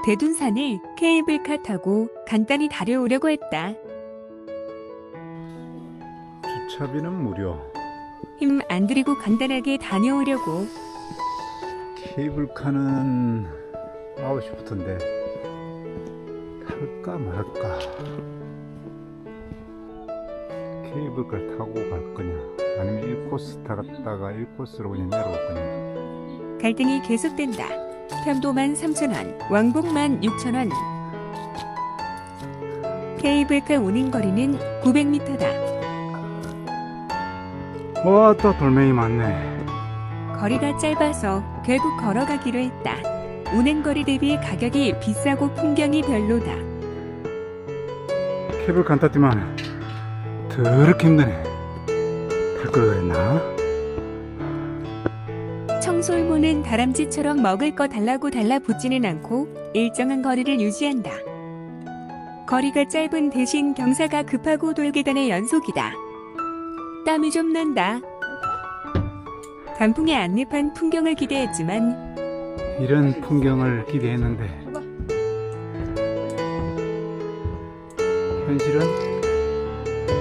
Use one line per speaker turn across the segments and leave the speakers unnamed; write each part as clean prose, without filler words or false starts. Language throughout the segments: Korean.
대둔산을 케이블카 타고 간단히 다녀오려고 했다.
주차비는 무료.
힘 안 들이고 간단하게 다녀오려고.
케이블카는 9시부터인데 탈까 말까. 케이블카를 타고 갈 거냐 아니면 1코스 타갔다가 1코스로 그냥 내려올 거냐.
갈등이 계속된다. 편도만 3,000원, 왕복만 6,000원. 케이블카 오는 거리는 900m다.
와, 또 돌멩이 많네.
거리가 짧아서 결국 걸어가기로 했다. 운행거리 대비 가격이 비싸고 풍경이 별로다.
케이블카 안 탔지만 더럽게 힘드네. 탈 걸 그랬나?
청솔모는 다람쥐처럼 먹을 거 달라고 달라붙지는 않고 일정한 거리를 유지한다. 거리가 짧은 대신 경사가 급하고 돌계단의 연속이다. 땀이 좀 난다. 단풍의 안내판 풍경을 기대했지만
이런 풍경을 기대했는데 현실은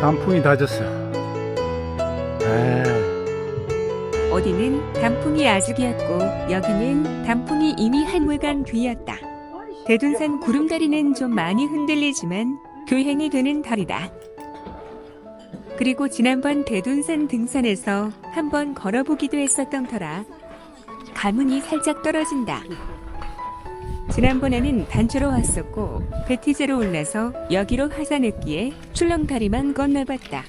단풍이 다 졌어.
어디는 단풍이 아직이었고 여기는 단풍이 이미 한물간 뒤였다. 대둔산 구름다리는 좀 많이 흔들리지만 교행이 되는 다리다. 그리고 지난번 대둔산 등산에서 한번 걸어보기도 했었던 터라 감흥이 살짝 떨어진다. 지난번에는 단초로 왔었고 베티제로 올라서 여기로 하산했기에 출렁다리만 건너봤다.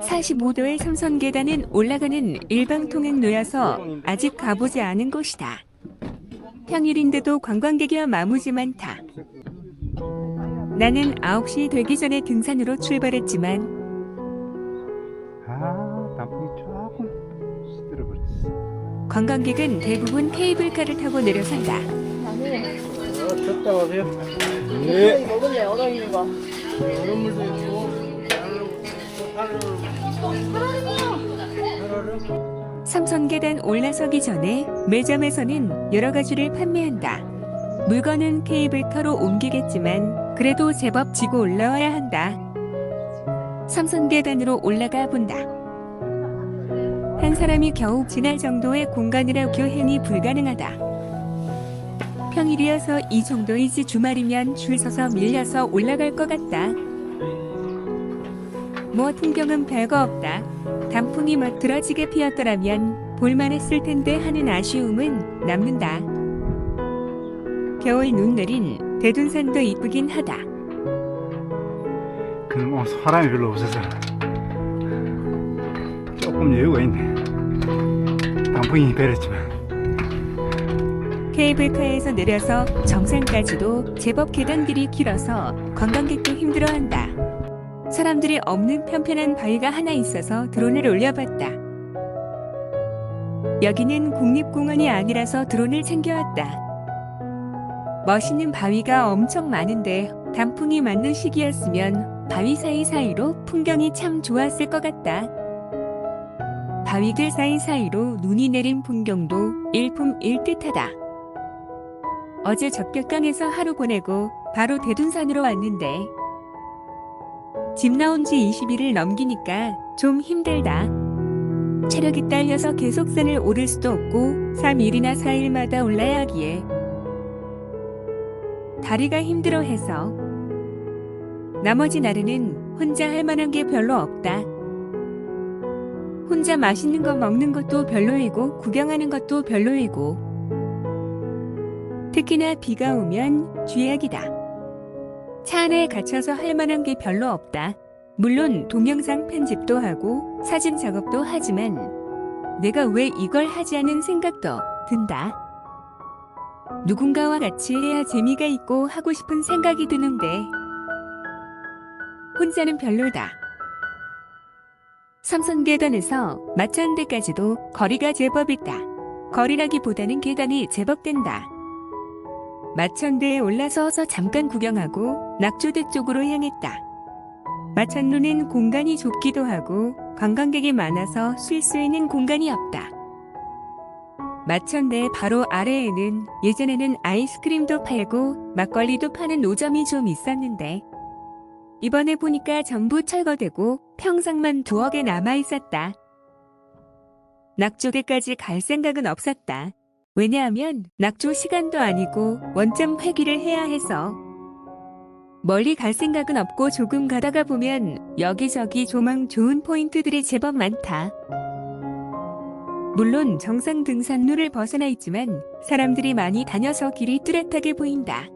45도의 삼선 계단은 올라가는 일방통행로여서 아직 가보지 않은 곳이다. 평일인데도 관광객이와 마무지 많다. 나는 9시 되기 전에 등산으로 출발했지만
단풍이 조금 시들어버렸어.
관광객은 대부분 케이블카를 타고 내려선다.
쳤다 오세요.
네. 먹을래 얼어 있는 거.
얼음물도 있고.
삼선 계단 올라서기 전에 매점에서는 여러 가지를 판매한다. 물건은 케이블카로 옮기겠지만 그래도 제법 지고 올라와야 한다. 삼선 계단으로 올라가 본다. 한 사람이 겨우 지날 정도의 공간이라 교행이 불가능하다. 평일이어서 이 정도이지 주말이면 줄 서서 밀려서 올라갈 것 같다. 뭐 풍경은 별거 없다. 단풍이 멋들어지게 피었더라면 볼만했을 텐데 하는 아쉬움은 남는다. 겨울 눈 내린 대둔산도 이쁘긴 하다.
그럼 사람이 별로 없어서 조금 여유가 있네. 단풍이 베렸지만.
케이블카에서 내려서 정상까지도 제법 계단길이 길어서 관광객도 힘들어한다. 사람들이 없는 편편한 바위가 하나 있어서 드론을 올려봤다. 여기는 국립공원이 아니라서 드론을 챙겨왔다. 멋있는 바위가 엄청 많은데 단풍이 맞는 시기였으면 바위 사이사이로 풍경이 참 좋았을 것 같다. 바위들 사이사이로 눈이 내린 풍경도 일품일 듯하다. 어제 적벽강에서 하루 보내고 바로 대둔산으로 왔는데 집 나온 지 20일을 넘기니까 좀 힘들다. 체력이 딸려서 계속 산을 오를 수도 없고 3일이나 4일마다 올라야 하기에 다리가 힘들어해서 나머지 날에는 혼자 할 만한 게 별로 없다. 혼자 맛있는 거 먹는 것도 별로이고 구경하는 것도 별로이고 특히나 비가 오면 쥐약이다. 차 안에 갇혀서 할 만한 게 별로 없다. 물론 동영상 편집도 하고 사진 작업도 하지만 내가 왜 이걸 하지 않은 생각도 든다. 누군가와 같이 해야 재미가 있고 하고 싶은 생각이 드는데 혼자는 별로다. 삼선 계단에서 마천대까지도 거리가 제법 있다. 거리라기보다는 계단이 제법 된다. 마천대에 올라서서 잠깐 구경하고 낙조대 쪽으로 향했다. 마천루는 공간이 좁기도 하고 관광객이 많아서 쉴 수 있는 공간이 없다. 마천대 바로 아래에는 예전에는 아이스크림도 팔고 막걸리도 파는 노점이 좀 있었는데 이번에 보니까 전부 철거되고 평상만 두억에 남아있었다. 낙조개까지 갈 생각은 없었다. 왜냐하면 낙조 시간도 아니고 원점 회귀를 해야 해서 멀리 갈 생각은 없고 조금 가다가 보면 여기저기 조망 좋은 포인트들이 제법 많다. 물론 정상 등산로를 벗어나 있지만 사람들이 많이 다녀서 길이 뚜렷하게 보인다.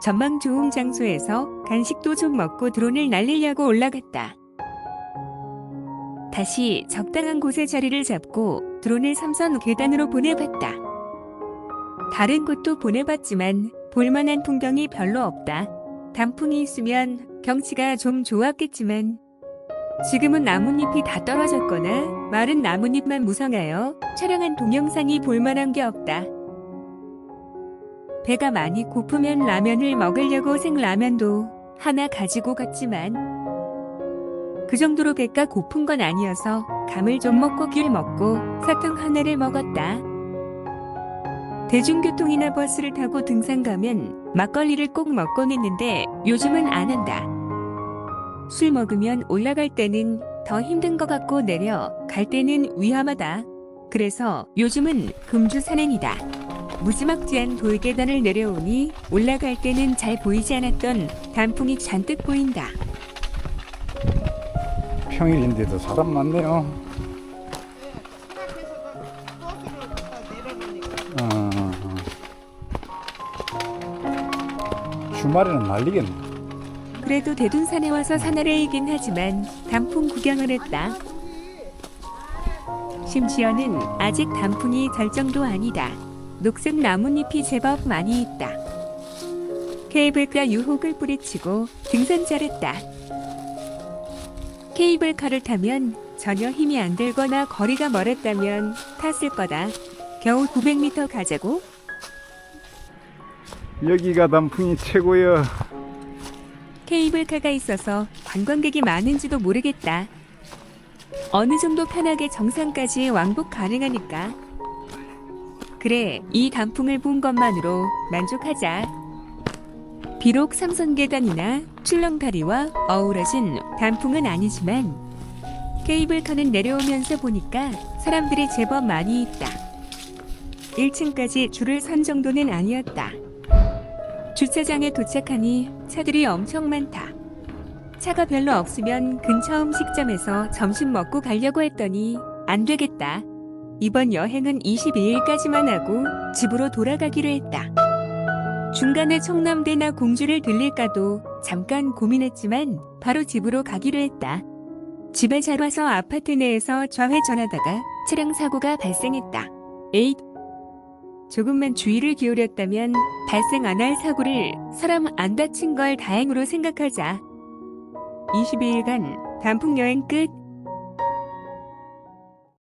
전망 좋은 장소에서 간식도 좀 먹고 드론을 날리려고 올라갔다. 다시 적당한 곳에 자리를 잡고 드론을 삼선 계단으로 보내봤다. 다른 곳도 보내봤지만 볼만한 풍경이 별로 없다. 단풍이 있으면 경치가 좀 좋았겠지만 지금은 나뭇잎이 다 떨어졌거나 마른 나뭇잎만 무성하여 촬영한 동영상이 볼만한 게 없다. 배가 많이 고프면 라면을 먹으려고 생라면도 하나 가지고 갔지만 그 정도로 배가 고픈 건 아니어서 감을 좀 먹고 귤 먹고 사탕 하나를 먹었다. 대중교통이나 버스를 타고 등산 가면 막걸리를 꼭 먹곤 했는데 요즘은 안 한다. 술 먹으면 올라갈 때는 더 힘든 것 같고 내려갈 때는 위험하다. 그래서 요즘은 금주 산행이다. 무지막지한 돌계단을 내려오니 올라갈 때는 잘 보이지 않았던 단풍이 잔뜩 보인다.
평일인데도 사람 많네요. 주말에는 난리겠네.
그래도 대둔산에 와서 사나이이긴 하지만 단풍 구경을 했다. 심지어는 아직 단풍이 절 정도 아니다. 녹색 나뭇잎이 제법 많이 있다. 케이블카 유혹을 뿌리치고 등산 잘했다. 케이블카를 타면 전혀 힘이 안 들거나 거리가 멀었다면 탔을 거다. 겨우 900m 가자고?
여기가 단풍이 최고야.
케이블카가 있어서 관광객이 많은지도 모르겠다. 어느 정도 편하게 정상까지 왕복 가능하니까. 그래, 이 단풍을 본 것만으로 만족하자. 비록 삼선 계단이나 출렁다리와 어우러진 단풍은 아니지만 케이블카는 내려오면서 보니까 사람들이 제법 많이 있다. 1층까지 줄을 선 정도는 아니었다. 주차장에 도착하니 차들이 엄청 많다. 차가 별로 없으면 근처 음식점에서 점심 먹고 가려고 했더니 안 되겠다. 이번 여행은 22일까지만 하고 집으로 돌아가기로 했다. 중간에 청남대나 공주를 들릴까도 잠깐 고민했지만 바로 집으로 가기로 했다. 집에 잘 와서 아파트 내에서 좌회전하다가 차량 사고가 발생했다. 에잇! 조금만 주의를 기울였다면 발생 안 할 사고를 사람 안 다친 걸 다행으로 생각하자. 22일간 단풍 여행 끝.